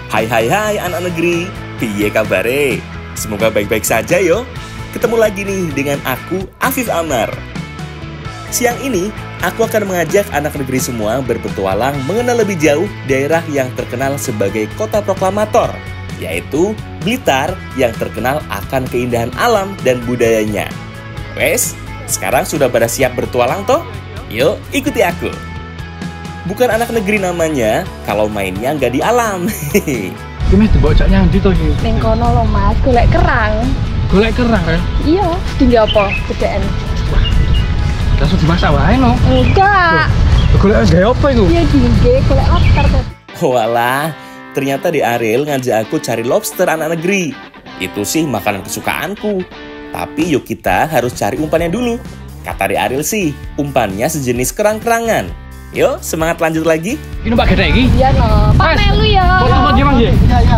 Hai anak negeri, piye kabare? Semoga baik-baik saja yo. Ketemu lagi nih dengan aku, Afif Amar. Siang ini, aku akan mengajak anak negeri semua berpetualang mengenal lebih jauh daerah yang terkenal sebagai kota proklamator, yaitu Blitar yang terkenal akan keindahan alam dan budayanya. Wes, sekarang sudah pada siap bertualang toh? Yuk, ikuti aku. Bukan anak negeri namanya kalau mainnya nggak di alam. Ini dibocoknya nanti toh ini. Ning kono lho Mas, golek kerang. Golek kerang kan? Iya, tinggi apa? Gedeen. Langsung dimasak wae no. Enggak. Golek gawe apa iku? Iya tinggi, golek lobster tuh. Walah, ternyata di Ariel ngajak aku cari lobster anak negeri. Itu sih makanan kesukaanku. Tapi yuk kita harus cari umpannya dulu. Kata di Ariel sih, umpannya sejenis kerang-kerangan. Yuk, semangat lanjut lagi. Ini Pak gede iki? Iya no. Pak Mas, melu ya. foto dia Mas ya? Iya.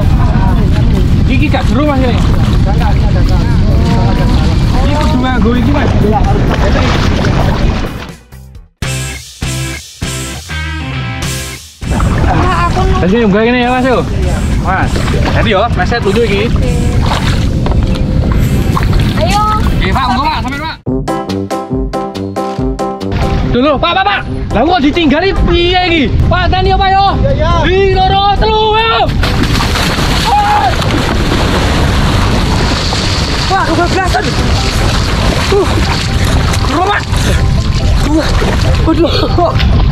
Iki gak seru Mas ini. Enggak ada. Ini kudu nganggo iki Mas. Iya, harus. Nah, aku no. Terus ini gini ya Mas yo. Mas, jadi yo, Mas saya tuju iki. Ayo. Pak, enggak Pak, sampean Pak. Dulu, Pak. Lah kok ditinggali piye iki? Pak, tani apa yo? Iya. Di loro telu yo. Pak, kebablasan. Pak. Waduh.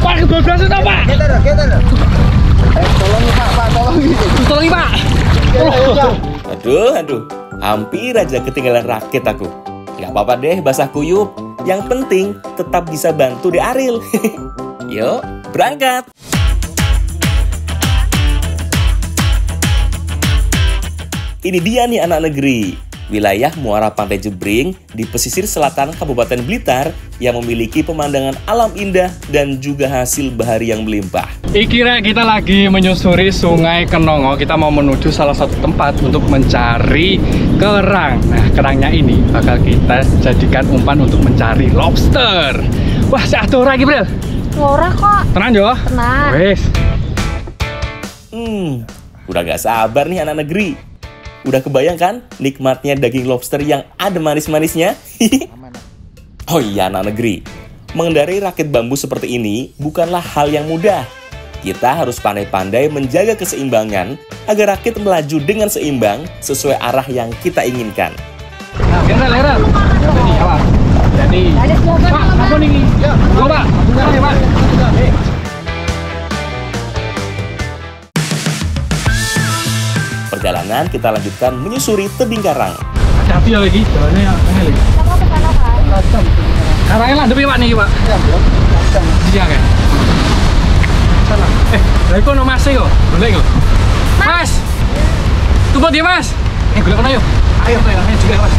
Pak, kebablasan ta, Pak? Keter. Tolongi Pak, tolongi Pak. Aduh, hampir aja ketinggalan rakit aku. Gak apa-apa deh basah kuyup. Yang penting tetap bisa bantu di Ariel. Yuk, berangkat. Ini dia nih anak negeri. Wilayah Muara Pantai Jebring di pesisir selatan Kabupaten Blitar yang memiliki pemandangan alam indah dan juga hasil bahari yang melimpah. Kira kita lagi menyusuri Sungai Kenongo. Kita mau menuju salah satu tempat untuk mencari kerang. Nah, kerangnya ini bakal kita jadikan umpan untuk mencari lobster. Wah, sehat ora iki, Bril? Ora kok. Tenang yo. Tenang. Wes. Udah gak sabar nih anak negeri. Udah kebayang kan nikmatnya daging lobster yang ada manis-manisnya? Oh iya anak negeri, mengendarai rakit bambu seperti ini bukanlah hal yang mudah. Kita harus pandai-pandai menjaga keseimbangan agar rakit melaju dengan seimbang sesuai arah yang kita inginkan. Nah, lera. Jadi, awas. Jadi. Pak, apa nih? Ya, Pak. Bukan ya, Pak. Perjalanan kita lanjutkan menyusuri tebing karang. Hati-hati ya lagi, jalannya yang aneh lagi. Kita ke sana kan. Karangnya landep ya Pak nih Pak? Iya kan? Sana. Lah iku ono Mas kok. Golek kok. Mas. Tunggu dia Mas. Golek kono yuk. Ayo juga Mas.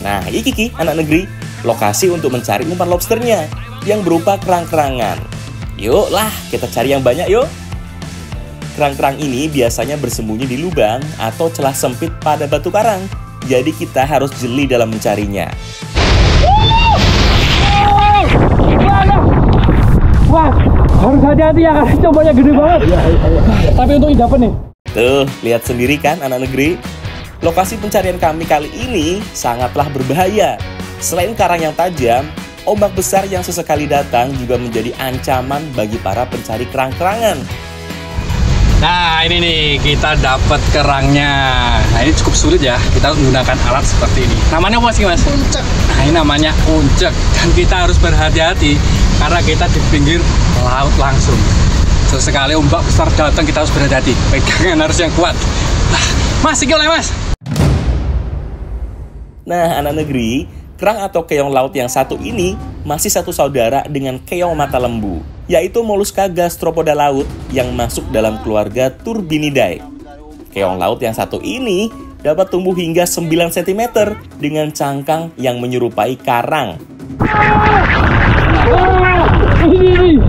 Nah, iki anak negeri, lokasi untuk mencari umpan lobsternya yang berupa kerang-kerangan. Yuk lah, kita cari yang banyak yuk. Kerang-kerang ini biasanya bersembunyi di lubang atau celah sempit pada batu karang. Jadi kita harus jeli dalam mencarinya. Wah, harus hati-hati ya karena combanya gede banget. Tapi untuk dapat nih. Tuh, lihat sendiri kan anak negeri. Lokasi pencarian kami kali ini sangatlah berbahaya. Selain karang yang tajam, ombak besar yang sesekali datang juga menjadi ancaman bagi para pencari kerang-kerangan. Nah ini nih kita dapat kerangnya. Nah ini cukup sulit ya, kita menggunakan alat seperti ini. Namanya apa sih Mas? Uncek. Nah ini namanya uncek. Dan kita harus berhati-hati karena kita di pinggir laut langsung. Sesekali ombak besar datang kita harus berhati-hati. Pegangan harus yang kuat. Mas, iki oleh Mas. Nah anak negeri, kerang atau keong laut yang satu ini masih satu saudara dengan keong mata lembu, yaitu Mollusca gastropoda laut yang masuk dalam keluarga Turbinidae. Keong laut yang satu ini dapat tumbuh hingga 9 cm dengan cangkang yang menyerupai karang. Ini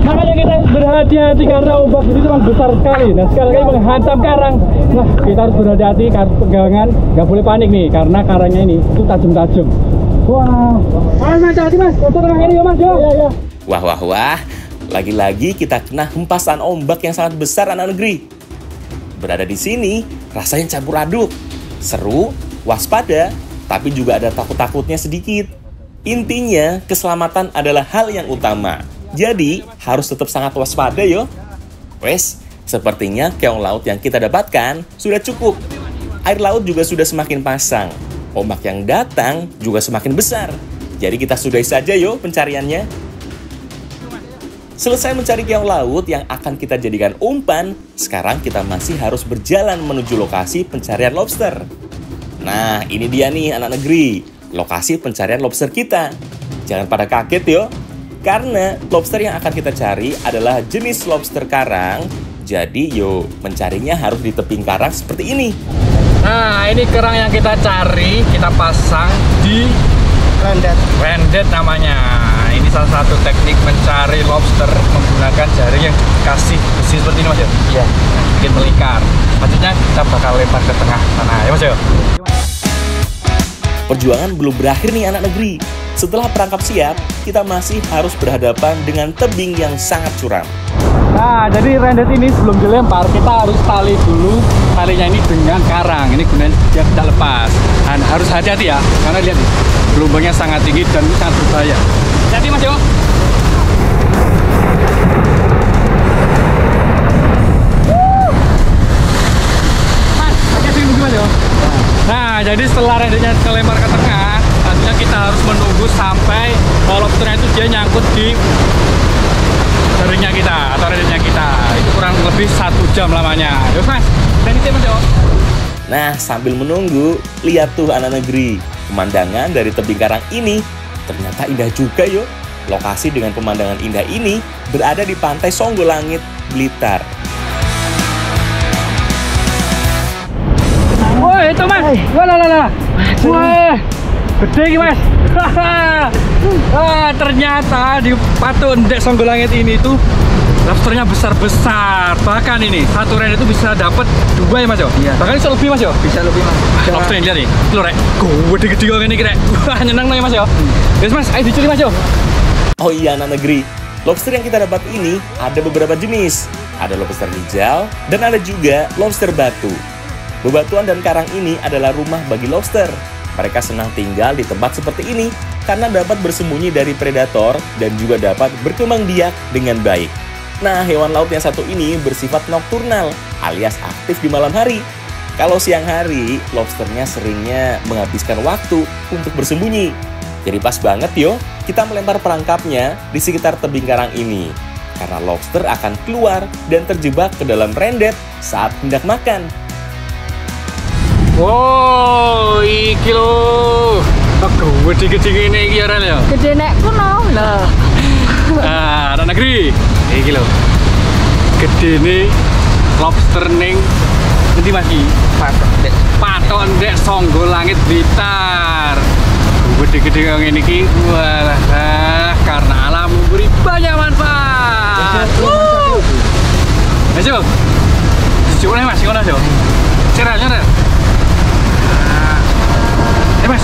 makanya kita berhati-hati karena ombak ini memang besar sekali. Nah sekali lagi menghantam karang. Nah kita harus berhati-hati karena pegangan, nggak boleh panik nih karena karangnya ini itu tajam-tajam. Wah, hati-hati Mas, foto tengah ini ya Mas ya. Wah, Lagi-lagi kita kena hempasan ombak yang sangat besar anak negeri. Berada di sini rasanya campur aduk. Seru, waspada, tapi juga ada takut-takutnya sedikit. Intinya, keselamatan adalah hal yang utama. Jadi, harus tetap sangat waspada yo. Wes, sepertinya keong laut yang kita dapatkan sudah cukup. Air laut juga sudah semakin pasang. Ombak yang datang juga semakin besar. Jadi kita sudahi saja yo pencariannya. Selesai mencari keong laut yang akan kita jadikan umpan, sekarang kita masih harus berjalan menuju lokasi pencarian lobster. Nah, ini dia nih anak negeri, lokasi pencarian lobster kita. Jangan pada kaget yo, karena lobster yang akan kita cari adalah jenis lobster karang. Jadi yo, mencarinya harus di tebing karang seperti ini. Nah, ini kerang yang kita cari, kita pasang di rendet namanya. Ini salah satu teknik mencari lobster menggunakan jaring yang dikasih besi seperti ini, Mas yo. Iya. Bikin melingkar. Maksudnya kita bakal lempar ke tengah sana ya, Mas yo. Perjuangan belum berakhir nih anak negeri. Setelah perangkap siap, kita masih harus berhadapan dengan tebing yang sangat curam. Nah, jadi rendet ini sebelum dilempar, kita harus tali dulu talinya ini dengan karang. Ini gunanya dia tidak lepas. Dan harus hati-hati ya, karena lihat nih, gelombangnya sangat tinggi dan ini sangat berbahaya. Hati-hati Mas yo. Mas, hati-hati dulu Mas yo. Nah, jadi setelah rendetnya kelempar ke tengah, selanjutnya kita harus menunggu sampai lobsternya itu dia nyangkut di jaringnya kita atau rendetnya kita. Itu kurang lebih 1 jam lamanya. Yuk Mas, rendetnya Mas yo. Nah, sambil menunggu, lihat tuh anak negeri. Pemandangan dari tebing karang ini ternyata indah juga yo. Lokasi dengan pemandangan indah ini berada di pantai Songgolangit, Blitar. Wah, itu Mas. Wah, wah, gede ini Mas. Wah, ternyata di Patung Endek Songgolangit ini tuh lobsternya besar-besar. Bahkan ini satu rendet itu bisa dapat 2 ya Mas yo. Iya. Bahkan bisa lebih Mas yo. Bisa lebih Mas. Lobster yang lihat nih. Lu rek, gede-gede kok ini rek. Wah, nyenang nih Mas yo. Yes Mas, ayo dicuri Mas yo. Oh iya anak negeri, lobster yang kita dapat ini ada beberapa jenis. Ada lobster hijau dan ada juga lobster batu. Bebatuan dan karang ini adalah rumah bagi lobster. Mereka senang tinggal di tempat seperti ini karena dapat bersembunyi dari predator dan juga dapat berkembang biak dengan baik. Nah, hewan laut yang satu ini bersifat nokturnal alias aktif di malam hari. Kalau siang hari, lobsternya seringnya menghabiskan waktu untuk bersembunyi. Jadi pas banget yo, kita melempar perangkapnya di sekitar tebing karang ini. Karena lobster akan keluar dan terjebak ke dalam rendet saat hendak makan. Wow, iki lho. Gede-gede ini iki ya Rel ya. Gede nek kuno lho. Nah, anak negeri. Iki lho. Gede nih lobster ning endi Mas iki? Patung Endek Songgolangit Blitar. Gede-gede yang ini ki, wah, karena alam memberi banyak manfaat. Ayo, coba nih Mas, gimana Mas? Cerah. Mas.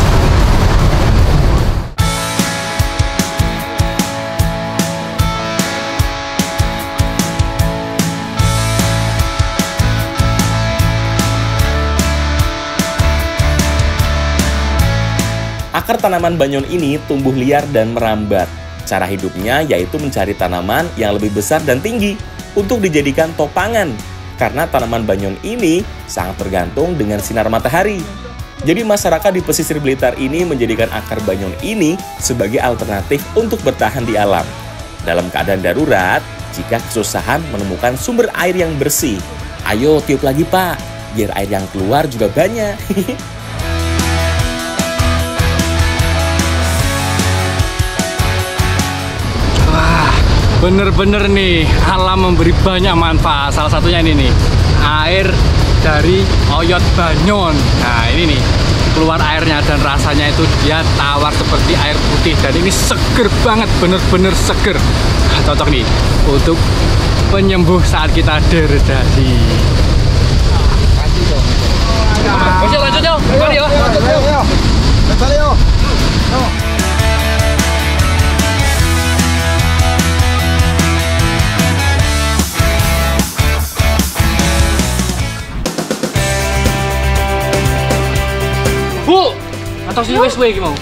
Akar tanaman banyon ini tumbuh liar dan merambat. Cara hidupnya yaitu mencari tanaman yang lebih besar dan tinggi untuk dijadikan topangan. Karena tanaman banyon ini sangat tergantung dengan sinar matahari. Jadi masyarakat di pesisir Blitar ini menjadikan akar banyon ini sebagai alternatif untuk bertahan di alam. Dalam keadaan darurat, jika kesusahan menemukan sumber air yang bersih. Ayo tiup lagi Pak, biar air yang keluar juga banyak. Bener-bener nih, alam memberi banyak manfaat. Salah satunya ini nih, air dari oyot banyon. Nah ini nih, keluar airnya dan rasanya itu dia tawar seperti air putih. Dan ini seger banget, bener-bener seger. Nah, cocok nih untuk penyembuh saat kita dehidrasi. Lanjut yuk, kembali yuk. Kembali yuk. Atau sih wes iki mau.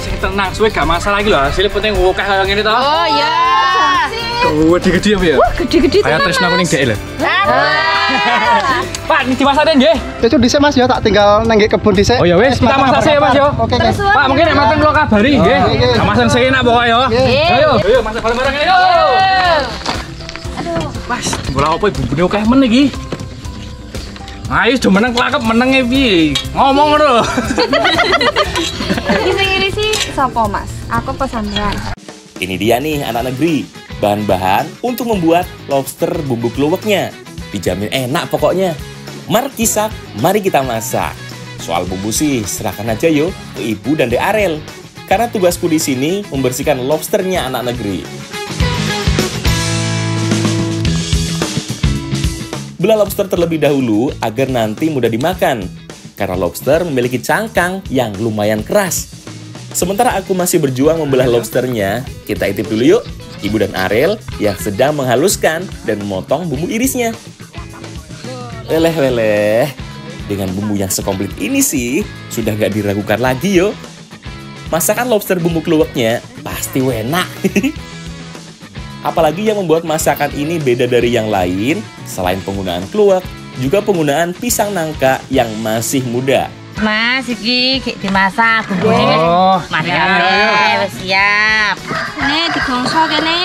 Sing tenang, suwe gak masalah iki lho. Hasilnya penting akeh kaya ngene to. Oh iya. Gede-gede apa ya? Gede-gede. Kayak Trisna kuning dhek lho. Pak, ini dimasakin nggih. Itu dhisik Mas ya, tak tinggal nang kebun dhisik. Oh ya wis, kita masak sih ya Mas yo. Oke. Pak, mungkin nek mateng kula kabari nggih. Gak masak sih enak pokoke yo. Ayo, masak bareng-bareng ayo. Aduh. Mas, bola opo bumbune akeh men iki. Ayo do meneng klakep menenge piye? Ngomong ngono. Iki sing ngene sih sapa Mas? Aku pesantren. Ini dia nih anak negeri, bahan-bahan untuk membuat lobster bumbu kluweknya. Dijamin enak pokoknya. Mari kisah, mari kita masak. Soal bumbu sih serahkan aja yo ke Ibu dan Dek Arel. Karena tugasku di sini membersihkan lobsternya anak negeri. Belah lobster terlebih dahulu agar nanti mudah dimakan. Karena lobster memiliki cangkang yang lumayan keras. Sementara aku masih berjuang membelah lobsternya, kita intip dulu yuk Ibu dan Arel yang sedang menghaluskan dan memotong bumbu irisnya. Weleh, dengan bumbu yang sekomplit ini sih, sudah gak diragukan lagi yo. Masakan lobster bumbu kluweknya pasti enak. Apalagi yang membuat masakan ini beda dari yang lain, selain penggunaan kluwek, juga penggunaan pisang nangka yang masih muda. Mas, iki dimasak bumbunya. Oh, Mari ayo. wis siap. Nih digongso kene.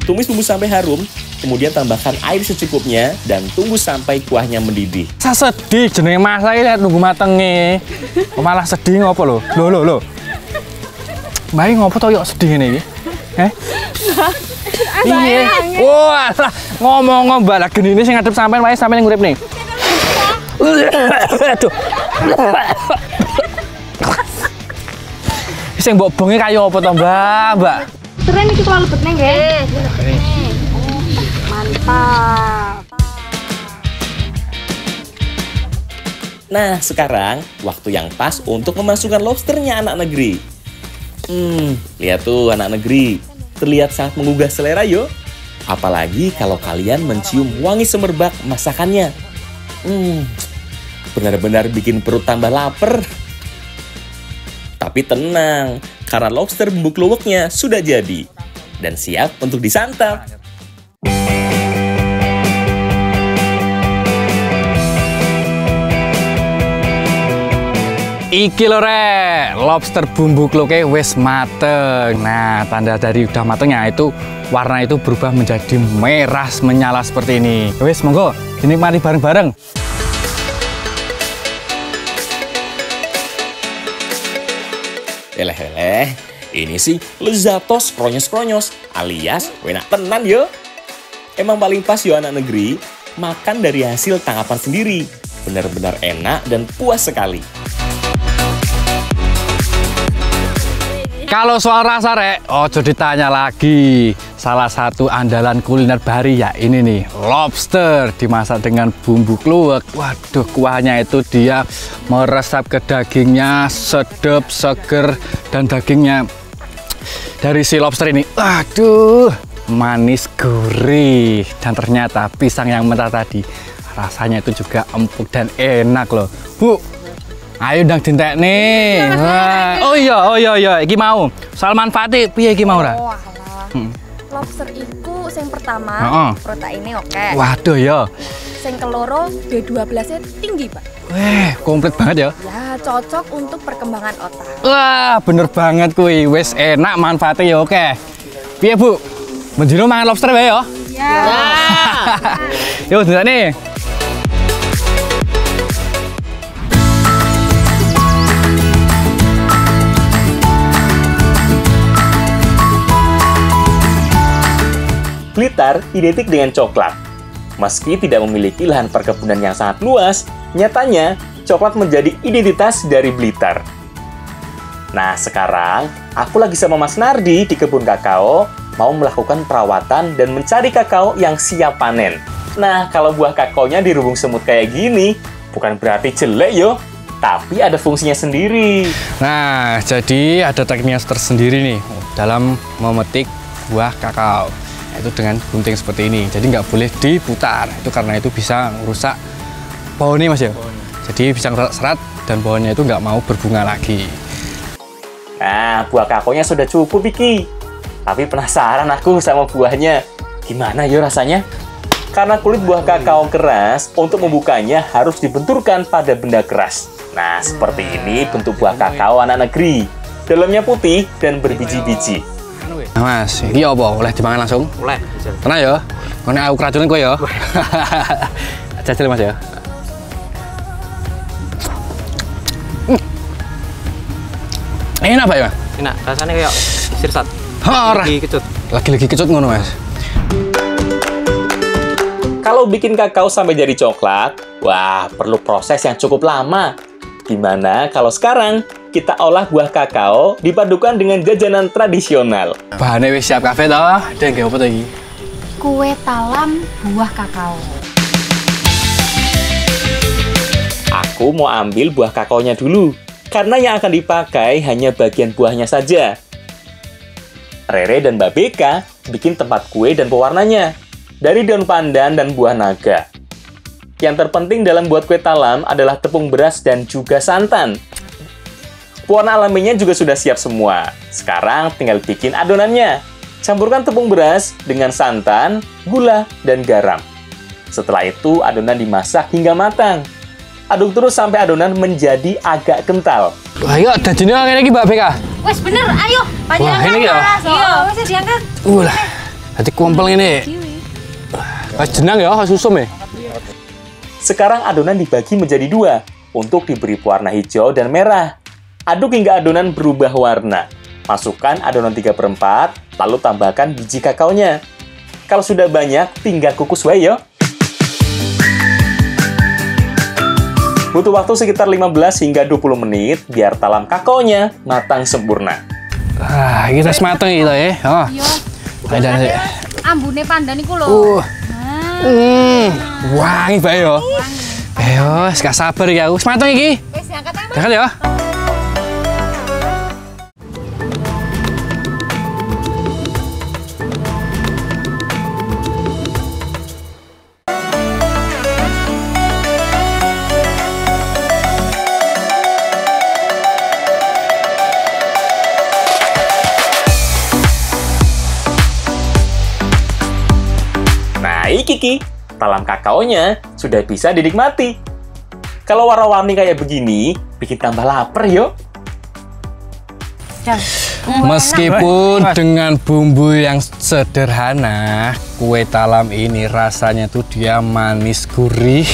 Tumis bumbu sampai harum, kemudian tambahkan air secukupnya dan tunggu sampai kuahnya mendidih. Sa sedih jenenge masak iki nunggu matenge. Kok malah sedih ngopo lho? Lho. Mbak ngopo to yo sedih ngene iki? Iya. Wah, ngomong Mbak lah genine sing ngadep sampean wae sampean ngurip nih. Aduh. Sing mbok bengi kaya apa to, Mbak? Keren iki kula lebetne nggih. Mantap. Nah, sekarang waktu yang pas untuk memasukkan lobsternya anak negeri. Lihat tuh anak negeri, terlihat sangat menggugah selera yo. Apalagi kalau kalian mencium wangi semerbak masakannya. Benar-benar bikin perut tambah lapar. Tapi tenang, karena lobster bumbu kluweknya sudah jadi dan siap untuk disantap. Iki lho rek, lobster bumbu kluweke wis mateng. Nah, tanda dari udah matengnya itu warna itu berubah menjadi merah menyala seperti ini. Wis monggo dinikmati bareng-bareng. Eleh, ini sih lezatos kronyos-kronyos alias enak tenan yo. Emang paling pas yo anak negeri, makan dari hasil tangkapan sendiri. Benar-benar enak dan puas sekali. Kalau soal rasa rek, ojo ditanya lagi. Salah satu andalan kuliner Bari ya ini nih, lobster dimasak dengan bumbu kluwek. Waduh, kuahnya itu dia meresap ke dagingnya, sedap, seger, dan dagingnya dari si lobster ini, aduh, manis gurih. Dan ternyata pisang yang mentah tadi rasanya itu juga empuk dan enak loh, Bu. Ayo ndang dintek nih. Oh iya, iki mau. Soal manfaatnya piye iki mau ra? Oh, alah. Lobster iku sing pertama, proteinnya oke. Waduh ya. Sing keloro B12-nya tinggi, Pak. Weh, komplit banget ya. Ya, cocok untuk perkembangan otak. Wah, bener banget kuwi. Wis enak manfaatnya ya oke. Piye, Bu? Mendino mangan lobster wae ya? Ya. Yuk, dintek nih. Blitar identik dengan coklat. Meski tidak memiliki lahan perkebunan yang sangat luas, nyatanya coklat menjadi identitas dari Blitar. Nah, sekarang aku lagi sama Mas Nardi di kebun kakao, mau melakukan perawatan dan mencari kakao yang siap panen. Nah, kalau buah kakaonya dirubung semut kayak gini, bukan berarti jelek yo, tapi ada fungsinya sendiri. Nah, jadi ada tekniknya tersendiri nih dalam memetik buah kakao. itu dengan gunting seperti ini. Jadi nggak boleh diputar. Itu karena itu bisa merusak pohonnya Mas ya. Jadi bisa serat dan pohonnya itu nggak mau berbunga lagi. Nah, buah kakonya sudah cukup, Iki. Tapi penasaran aku sama buahnya. Gimana yo rasanya? Karena kulit buah kakao keras, untuk membukanya harus dibenturkan pada benda keras. Nah, seperti ini bentuk buah kakao anak negeri. Dalamnya putih dan berbiji-biji. Nah, Mas, ini apa? Boleh dimakan langsung? Boleh. Tenang ya. Ini aku keracunan kok ya. Jajal Mas ya. Enak Pak ya? Enak, rasanya kayak sirsat. Lagi kecut. Lagi kecut ngono Mas. Kalau bikin kakao sampai jadi coklat, wah perlu proses yang cukup lama. Gimana kalau sekarang kita olah buah kakao dipadukan dengan jajanan tradisional? Bahannya wis siap kabeh toh. Dan nggih apa iki? Kue talam buah kakao. Aku mau ambil buah kakaonya dulu, karena yang akan dipakai hanya bagian buahnya saja. Rere dan Mbak Beka bikin tempat kue dan pewarnanya dari daun pandan dan buah naga. Yang terpenting dalam buat kue talam adalah tepung beras dan juga santan. Pewarna alaminya juga sudah siap semua. Sekarang tinggal bikin adonannya. Campurkan tepung beras dengan santan, gula, dan garam. Setelah itu adonan dimasak hingga matang. Aduk terus sampai adonan menjadi agak kental. Ayo, dadine ngene iki Mbak Beka. Wes bener, ayo. Wah, ini ya. Iya, wes diangkat. Lah. Dadi kumpel ngene. Pas jenang ya, susum ya. Sekarang adonan dibagi menjadi dua untuk diberi pewarna hijau dan merah. Aduk hingga adonan berubah warna. Masukkan adonan 3/4, lalu tambahkan biji kakaonya. Kalau sudah banyak, tinggal kukus wae yo. Butuh waktu sekitar 15 hingga 20 menit biar talam kakaonya matang sempurna. Ah, iki wis mateng iki to ya. Oh. Yo. Ayo. Ambune pandan iku lho. Wangi bae yo. Ayo, gak sabar iki aku. Wis mateng iki. Wis diangkat ae, Mas. Angkat ya. Nah, iki talam kakaonya sudah bisa dinikmati. Kalau warna-warni kayak begini, bikin tambah lapar yuk. Meskipun dengan bumbu yang sederhana, kue talam ini rasanya tuh dia manis gurih.